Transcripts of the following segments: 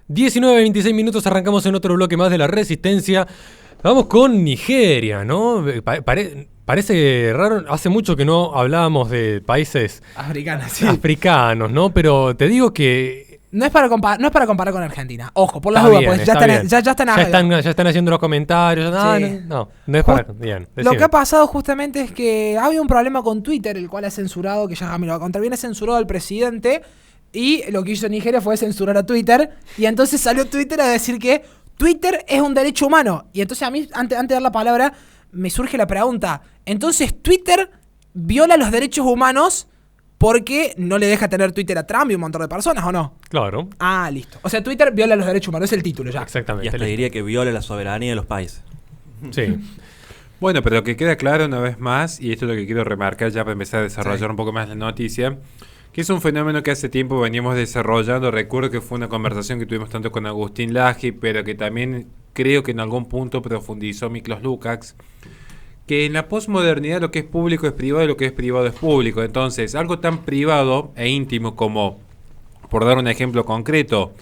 19:26 minutos, arrancamos en otro bloque más de la Resistencia. Vamos con Nigeria, ¿no? Parece raro, hace mucho que no hablábamos de países Africana, sí. africanos, ¿no? Pero te digo que... No es para comparar con Argentina. Ojo, por las Está dudas, bien, porque ya están haciendo los comentarios. Sí. No es para... Bien, lo que ha pasado justamente es que había un problema con Twitter, el cual ha censurado, que ya me lo va a contar bien, ha censurado al presidente. Y lo que hizo Nigeria fue censurar a Twitter. Y entonces salió Twitter a decir que Twitter es un derecho humano. Y entonces a mí, antes de dar la palabra, me surge la pregunta. Entonces, ¿Twitter viola los derechos humanos porque no le deja tener Twitter a Trump y un montón de personas, o no? Claro. Ah, listo. O sea, Twitter viola los derechos humanos, es el título ya. Exactamente. Y hasta diría que viola la soberanía de los países. Sí. Bueno, pero lo que queda claro una vez más, y esto es lo que quiero remarcar ya para empezar a desarrollar un poco más la noticia, que es un fenómeno que hace tiempo veníamos desarrollando. Recuerdo que fue una conversación que tuvimos tanto con Agustín Laje, pero que también creo que en algún punto profundizó Miklos Lukács, que en la posmodernidad lo que es público es privado y lo que es privado es público. Entonces, algo tan privado e íntimo como, por dar un ejemplo concreto,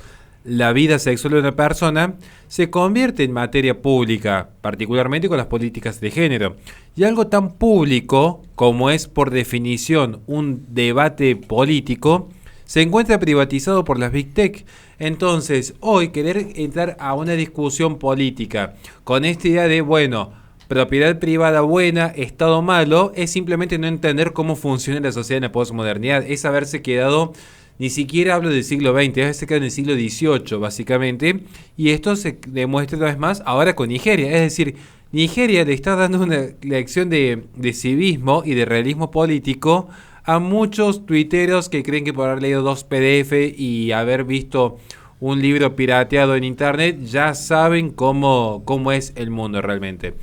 la vida sexual de una persona se convierte en materia pública, particularmente con las políticas de género. Y algo tan público como es por definición un debate político, se encuentra privatizado por las Big Tech. Entonces, hoy querer entrar a una discusión política con esta idea de, bueno, propiedad privada buena, Estado malo, es simplemente no entender cómo funciona la sociedad en la posmodernidad, es haberse quedado... Ni siquiera hablo del siglo XX, a veces se queda en el siglo XVIII, básicamente. Y esto se demuestra una vez más ahora con Nigeria. Es decir, Nigeria le está dando una lección de civismo y de realismo político a muchos tuiteros que creen que por haber leído 2 PDF y haber visto un libro pirateado en internet, ya saben cómo es el mundo realmente.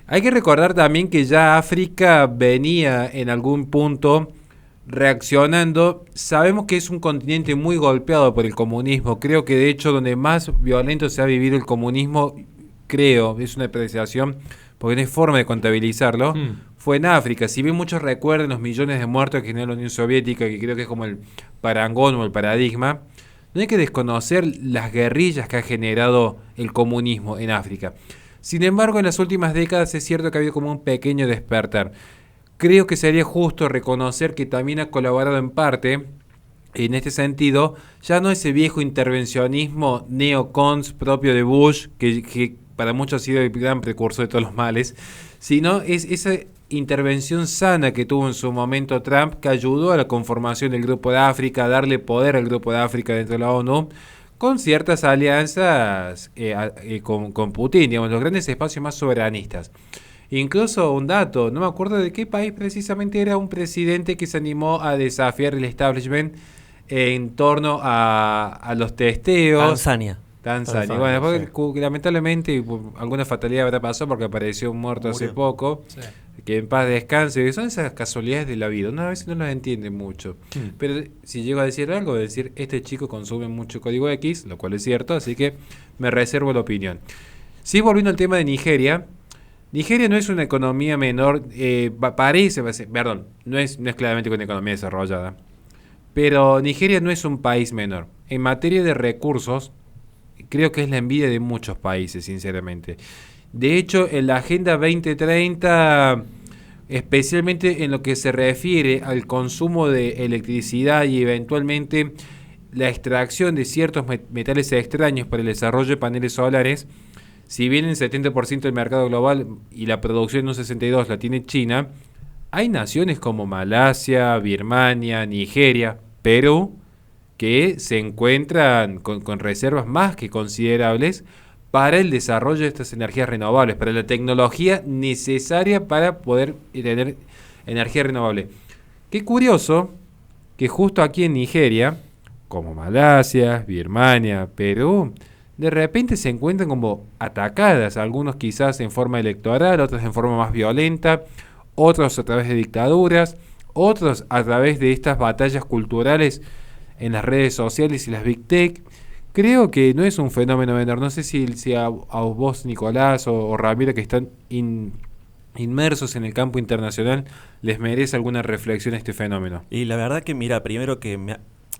Hay que recordar también que ya África venía en algún punto reaccionando. Sabemos que es un continente muy golpeado por el comunismo. Creo que de hecho donde más violento se ha vivido el comunismo, es una apreciación porque no hay forma de contabilizarlo, fue en África. Si bien muchos recuerdan los millones de muertos que generó la Unión Soviética, que creo que es como el parangón o el paradigma, no hay que desconocer las guerrillas que ha generado el comunismo en África. Sin embargo, en las últimas décadas es cierto que ha habido como un pequeño despertar. Creo que sería justo reconocer que también ha colaborado en parte, en este sentido, ya no ese viejo intervencionismo neocons propio de Bush, que para muchos ha sido el gran precursor de todos los males, sino es esa intervención sana que tuvo en su momento Trump, que ayudó a la conformación del Grupo de África, a darle poder al Grupo de África dentro de la ONU, con ciertas alianzas con Putin, digamos, los grandes espacios más soberanistas. Incluso un dato, no me acuerdo de qué país precisamente era un presidente que se animó a desafiar el establishment en torno a los testeos. Tanzania. Bueno, después, sí. lamentablemente alguna fatalidad habrá pasado porque apareció un muerto hace poco. Sí. Que en paz descanse. Son esas casualidades de la vida. Uno a veces no las entiende mucho. Pero si llego a decir algo, voy a decir, este chico consume mucho código X, lo cual es cierto, así que me reservo la opinión. Sí, volviendo al tema de Nigeria. Nigeria no es una economía menor, no es claramente una economía desarrollada, pero Nigeria no es un país menor. En materia de recursos, creo que es la envidia de muchos países, sinceramente. De hecho, en la Agenda 2030, especialmente en lo que se refiere al consumo de electricidad y eventualmente la extracción de ciertos metales extraños para el desarrollo de paneles solares, si bien el 70% del mercado global y la producción de un 62% la tiene China, hay naciones como Malasia, Birmania, Nigeria, Perú, que se encuentran con reservas más que considerables para el desarrollo de estas energías renovables, para la tecnología necesaria para poder tener energía renovable. Qué curioso que justo aquí en Nigeria, como Malasia, Birmania, Perú, de repente se encuentran como atacadas, algunos quizás en forma electoral, otros en forma más violenta, otros a través de dictaduras, otros a través de estas batallas culturales en las redes sociales y las Big Tech. Creo que no es un fenómeno menor. No sé si a vos, Nicolás, o Ramiro, que están inmersos en el campo internacional, les merece alguna reflexión este fenómeno. Y la verdad que, mira, primero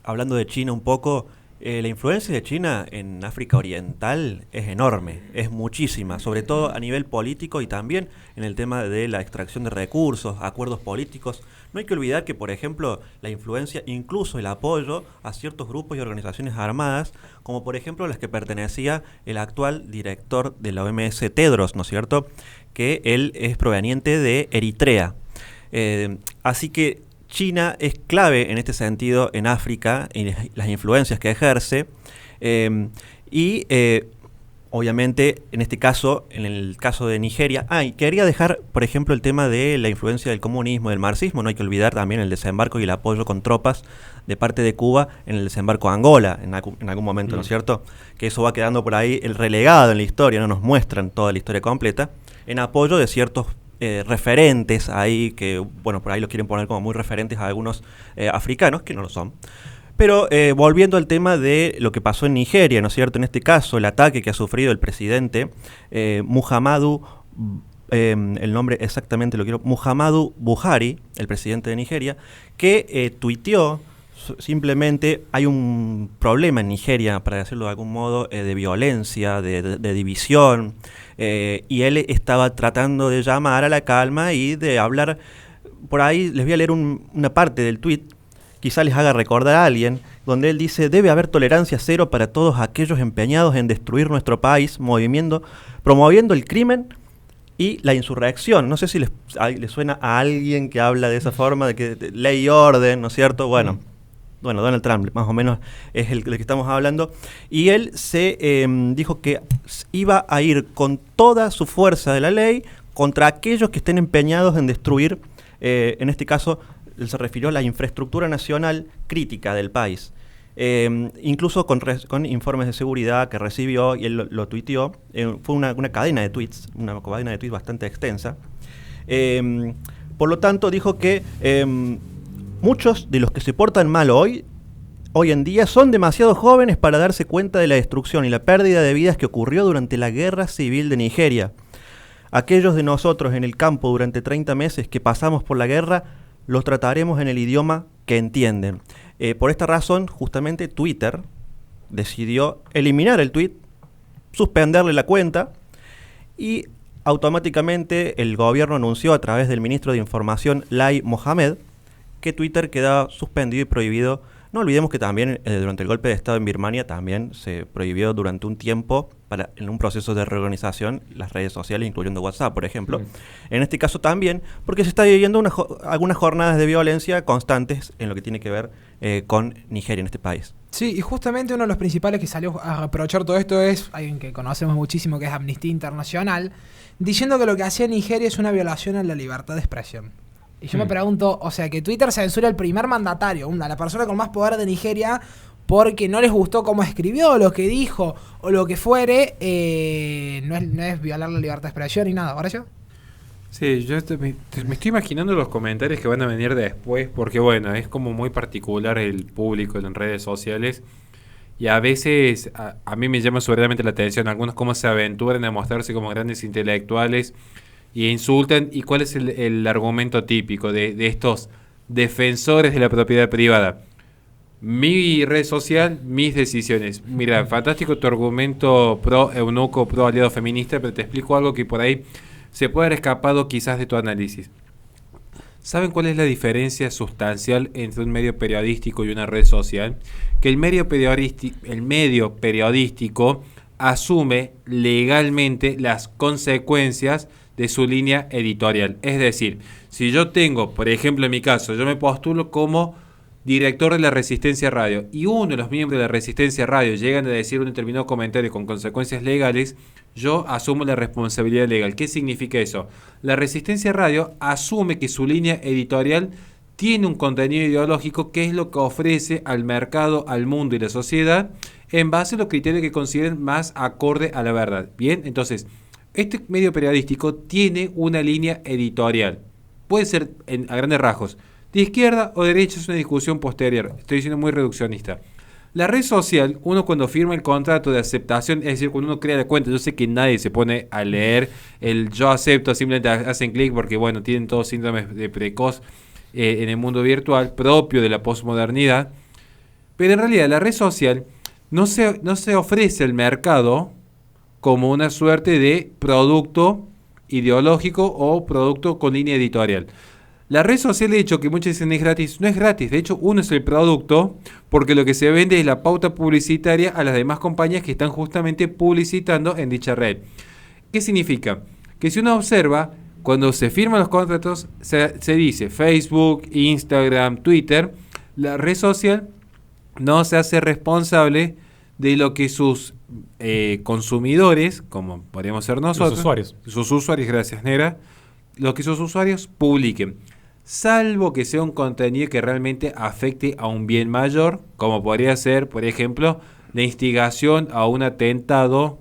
hablando de China un poco, La influencia de China en África Oriental es enorme, es muchísima, sobre todo a nivel político y también en el tema de la extracción de recursos, acuerdos políticos. No hay que olvidar que, por ejemplo, la influencia, incluso el apoyo a ciertos grupos y organizaciones armadas, como por ejemplo las que pertenecía el actual director de la OMS, Tedros, ¿no es cierto?, que él es proveniente de Eritrea. Así que China es clave en este sentido en África, en las influencias que ejerce, obviamente en este caso, en el caso de Nigeria, y quería dejar, por ejemplo, el tema de la influencia del comunismo, del marxismo, no hay que olvidar también el desembarco y el apoyo con tropas de parte de Cuba en el desembarco a Angola, en algún momento, ¿no es cierto? Que eso va quedando por ahí el relegado en la historia, no nos muestran toda la historia completa, en apoyo de ciertos referentes ahí, que bueno, por ahí los quieren poner como muy referentes a algunos africanos, que no lo son. Pero volviendo al tema de lo que pasó en Nigeria, ¿no es cierto? En este caso, el ataque que ha sufrido el presidente Muhammadu, el nombre exactamente lo quiero, Muhammadu Buhari, el presidente de Nigeria, que tuiteó. Simplemente hay un problema en Nigeria, para decirlo de algún modo, de violencia, de división, y él estaba tratando de llamar a la calma y de hablar. Por ahí les voy a leer una parte del tuit, quizá les haga recordar a alguien, donde él dice: debe haber tolerancia cero para todos aquellos empeñados en destruir nuestro país, promoviendo el crimen y la insurrección. No sé si les suena a alguien que habla de esa forma, de ley y orden, ¿no es cierto? Bueno, Donald Trump, más o menos, es el que estamos hablando. Y él se dijo que iba a ir con toda su fuerza de la ley contra aquellos que estén empeñados en destruir, en este caso, él se refirió a la infraestructura nacional crítica del país. Incluso con informes de seguridad que recibió, y él lo tuiteó, fue una cadena de tweets, bastante extensa. Por lo tanto, dijo que muchos de los que se portan mal hoy en día son demasiado jóvenes para darse cuenta de la destrucción y la pérdida de vidas que ocurrió durante la guerra civil de Nigeria. Aquellos de nosotros en el campo durante 30 meses que pasamos por la guerra, los trataremos en el idioma que entienden. Por esta razón, justamente Twitter decidió eliminar el tweet, suspenderle la cuenta, y automáticamente el gobierno anunció a través del ministro de Información, Lai Mohammed, que Twitter quedaba suspendido y prohibido. No olvidemos que también durante el golpe de Estado en Birmania también se prohibió durante un tiempo, en un proceso de reorganización, las redes sociales, incluyendo WhatsApp, por ejemplo. En este caso también, porque se está viviendo algunas jornadas de violencia constantes en lo que tiene que ver con Nigeria, en este país. Sí, y justamente uno de los principales que salió a aprovechar todo esto es alguien que conocemos muchísimo, que es Amnistía Internacional, diciendo que lo que hacía Nigeria es una violación a la libertad de expresión. Y yo me pregunto, o sea, que Twitter censura al primer mandatario, la persona con más poder de Nigeria, porque no les gustó cómo escribió, lo que dijo, o lo que fuere, no es violar la libertad de expresión ni nada. ¿Ahora yo? Sí, yo me estoy imaginando los comentarios que van a venir después, porque bueno, es como muy particular el público en redes sociales, y a veces a mí me llama soberanamente la atención algunos cómo se aventuran a mostrarse como grandes intelectuales y insultan. ¿Y cuál es el argumento típico de estos defensores de la propiedad privada? Mi red social, mis decisiones. Mira, fantástico tu argumento pro eunuco, pro aliado feminista, pero te explico algo que por ahí se puede haber escapado quizás de tu análisis. ¿Saben cuál es la diferencia sustancial entre un medio periodístico y una red social? Que el medio periodístico asume legalmente las consecuencias de su línea editorial. Es decir, si yo tengo, por ejemplo en mi caso, yo me postulo como director de la Resistencia Radio y uno de los miembros de la Resistencia Radio llegan a decir un determinado comentario con consecuencias legales, yo asumo la responsabilidad legal. ¿Qué significa eso? La Resistencia Radio asume que su línea editorial tiene un contenido ideológico que es lo que ofrece al mercado, al mundo y la sociedad en base a los criterios que consideren más acorde a la verdad. Bien, entonces, este medio periodístico tiene una línea editorial. Puede ser, a grandes rasgos, de izquierda o derecha, es una discusión posterior. Estoy siendo muy reduccionista. La red social, uno cuando firma el contrato de aceptación, es decir, cuando uno crea la cuenta, yo sé que nadie se pone a leer el yo acepto, simplemente hacen clic porque, bueno, tienen todos síndromes de precoz en el mundo virtual, propio de la posmodernidad. Pero en realidad la red social no se ofrece al mercado como una suerte de producto ideológico o producto con línea editorial. La red social, de hecho, que muchos dicen es gratis, no es gratis. De hecho, uno es el producto, porque lo que se vende es la pauta publicitaria a las demás compañías que están justamente publicitando en dicha red. ¿Qué significa? Que si uno observa, cuando se firman los contratos, se dice Facebook, Instagram, Twitter, la red social no se hace responsable de lo que sus consumidores, como podríamos ser nosotros, sus usuarios, gracias Nera, lo que sus usuarios publiquen, salvo que sea un contenido que realmente afecte a un bien mayor, como podría ser, por ejemplo, la instigación a un atentado,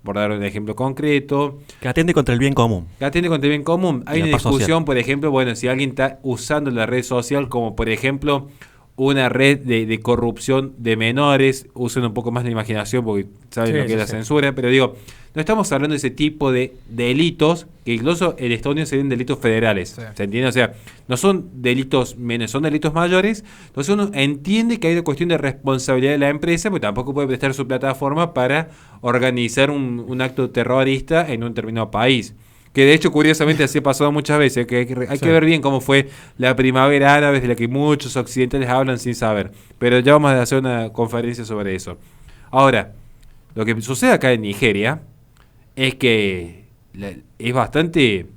por dar un ejemplo concreto. Que atende contra el bien común. Que atende contra el bien común. Hay una discusión, social. Por ejemplo, bueno, si alguien está usando la red social como, por ejemplo, una red de corrupción de menores, usen un poco más la imaginación porque saben lo que es la censura, pero digo, no estamos hablando de ese tipo de delitos, que incluso en Estados Unidos serían delitos federales, ¿se entiende? O sea, no son delitos menores, son delitos mayores, entonces uno entiende que hay una cuestión de responsabilidad de la empresa, porque tampoco puede prestar su plataforma para organizar un acto terrorista en un determinado país. Que de hecho, curiosamente, así ha pasado muchas veces, que hay que ver bien cómo fue la primavera árabe, de la que muchos occidentales hablan sin saber. Pero ya vamos a hacer una conferencia sobre eso. Ahora, lo que sucede acá en Nigeria es que es bastante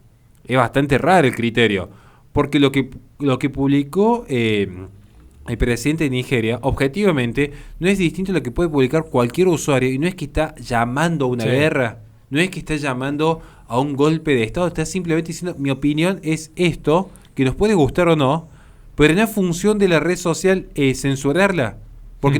raro el criterio, porque lo que publicó el presidente de Nigeria, objetivamente, no es distinto a lo que puede publicar cualquier usuario, y no es que está llamando a una guerra, no es que está llamando a un golpe de Estado, está simplemente diciendo, mi opinión es esto, que nos puede gustar o no, pero no es función de la red social censurarla, porque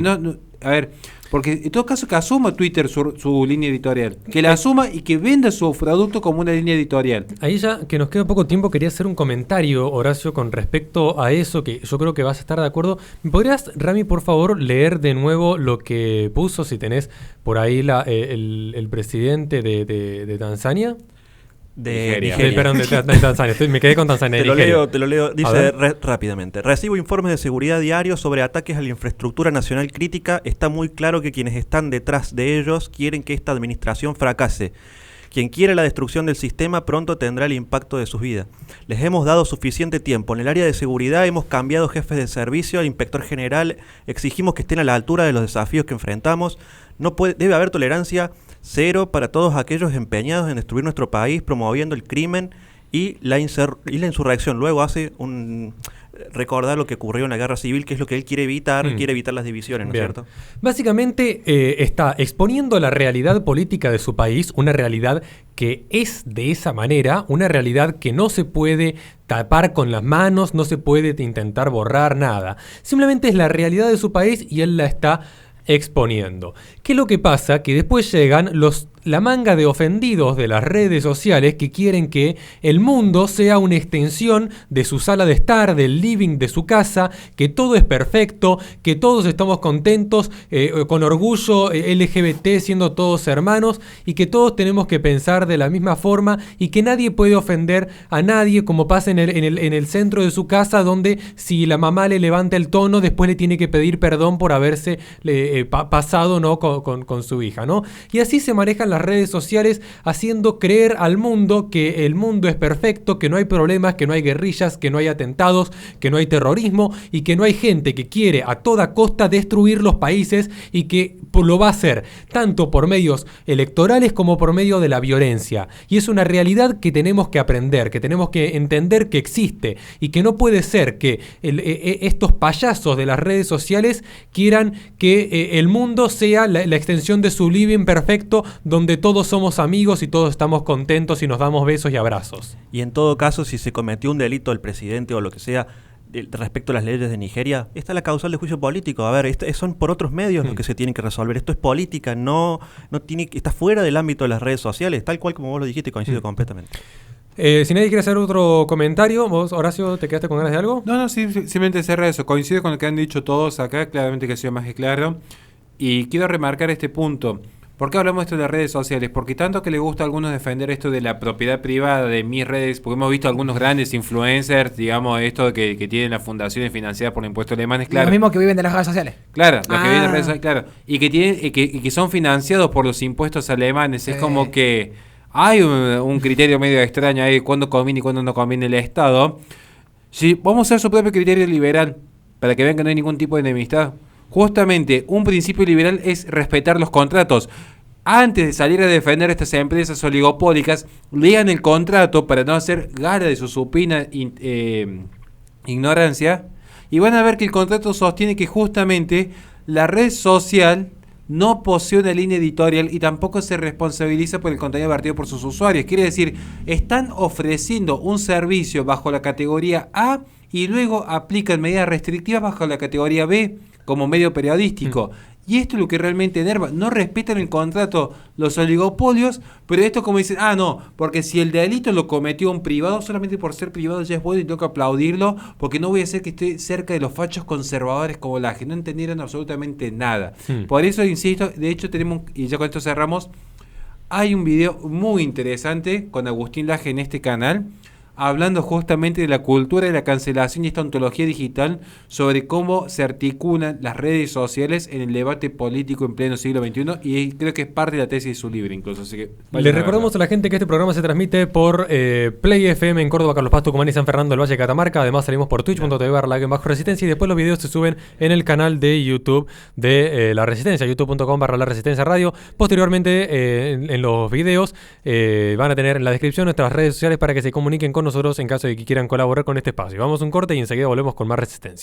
porque en todo caso que asuma Twitter su línea editorial, que la asuma y que venda su producto como una línea editorial. Ahí ya que nos queda poco tiempo, quería hacer un comentario, Horacio, con respecto a eso, que yo creo que vas a estar de acuerdo. ¿Me podrías, Rami, por favor, leer de nuevo lo que puso, si tenés por ahí el presidente de Tanzania? De Nigeria. Perdón, de Tanzania. Me quedé con Tanzania. Te lo leo. Dice rápidamente. Recibo informes de seguridad diarios sobre ataques a la infraestructura nacional crítica. Está muy claro que quienes están detrás de ellos quieren que esta administración fracase. Quien quiere la destrucción del sistema pronto tendrá el impacto de sus vidas. Les hemos dado suficiente tiempo. En el área de seguridad hemos cambiado jefes de servicio al inspector general. Exigimos que estén a la altura de los desafíos que enfrentamos. Debe haber tolerancia cero para todos aquellos empeñados en destruir nuestro país, promoviendo el crimen y la insurrección. Luego hace recordar lo que ocurrió en la guerra civil, que es lo que él quiere evitar, quiere evitar las divisiones, ¿no es cierto? Básicamente está exponiendo la realidad política de su país, una realidad que es de esa manera, una realidad que no se puede tapar con las manos, no se puede intentar borrar nada. Simplemente es la realidad de su país y él la está exponiendo. ¿Qué es lo que pasa? Que después llegan la manga de ofendidos de las redes sociales que quieren que el mundo sea una extensión de su sala de estar, del living de su casa, que todo es perfecto, que todos estamos contentos, con orgullo LGBT, siendo todos hermanos, y que todos tenemos que pensar de la misma forma y que nadie puede ofender a nadie, como pasa en el centro de su casa, donde si la mamá le levanta el tono, después le tiene que pedir perdón por haberse pasado, ¿no?, con su hija, ¿no? Y así se manejan las redes sociales, haciendo creer al mundo que el mundo es perfecto, que no hay problemas, que no hay guerrillas, que no hay atentados, que no hay terrorismo y que no hay gente que quiere a toda costa destruir los países y que lo va a hacer tanto por medios electorales como por medio de la violencia. Y es una realidad que tenemos que aprender, que tenemos que entender que existe y que no puede ser que estos payasos de las redes sociales quieran que el mundo sea la extensión de su living perfecto, donde todos somos amigos y todos estamos contentos y nos damos besos y abrazos. Y en todo caso, si se cometió un delito al presidente o lo que sea respecto a las leyes de Nigeria, está la causal de juicio político. A ver, son por otros medios los que se tienen que resolver. Esto es política, está fuera del ámbito de las redes sociales, tal cual como vos lo dijiste, coincido completamente. Si nadie quiere hacer otro comentario, vos, Horacio, ¿te quedaste con ganas de algo? No, simplemente cerrar eso. Coincido con lo que han dicho todos acá, claramente que ha sido más que claro. Y quiero remarcar este punto, ¿Por qué hablamos de esto de las redes sociales? Porque tanto que le gusta a algunos defender esto de la propiedad privada de mis redes, porque hemos visto algunos grandes influencers, digamos, esto que tienen las fundaciones financiadas por impuestos alemanes, claro. Los mismos que viven de las redes sociales. Claro, los que viven de redes sociales, claro. Y que tienen, y que son financiados por los impuestos alemanes. Es como que hay un criterio medio extraño ahí, cuándo conviene y cuándo no conviene el Estado. Si vamos a hacer su propio criterio liberal, para que vean que no hay ningún tipo de enemistad. Justamente, un principio liberal es respetar los contratos. Antes de salir a defender estas empresas oligopólicas, lean el contrato para no hacer gala de su supina ignorancia, y van a ver que el contrato sostiene que justamente la red social no posee una línea editorial y tampoco se responsabiliza por el contenido vertido por sus usuarios. Quiere decir, están ofreciendo un servicio bajo la categoría A y luego aplican medidas restrictivas bajo la categoría B como medio periodístico. Y esto es lo que realmente enerva. No respetan el contrato los oligopolios, pero esto como dicen, no, porque si el delito lo cometió un privado, solamente por ser privado ya es bueno y tengo que aplaudirlo, porque no voy a hacer que esté cerca de los fachos conservadores como la que no entendieron absolutamente nada. Por eso, insisto, de hecho tenemos, y ya con esto cerramos, hay un video muy interesante con Agustín Laje en este canal, hablando justamente de la cultura de la cancelación y esta ontología digital sobre cómo se articulan las redes sociales en el debate político en pleno siglo XXI, y creo que es parte de la tesis de su libro incluso. Así que le recordamos a la gente que este programa se transmite por Play FM en Córdoba, Carlos Paz, Tucumán y San Fernando del Valle, Catamarca. Además salimos por twitch.tv/La-Resistencia y después los videos se suben en el canal de YouTube de La Resistencia, youtube.com/La-Resistencia Radio. Posteriormente en los videos van a tener en la descripción nuestras redes sociales para que se comuniquen con nosotros en caso de que quieran colaborar con este espacio. Vamos a un corte y enseguida volvemos con más Resistencia.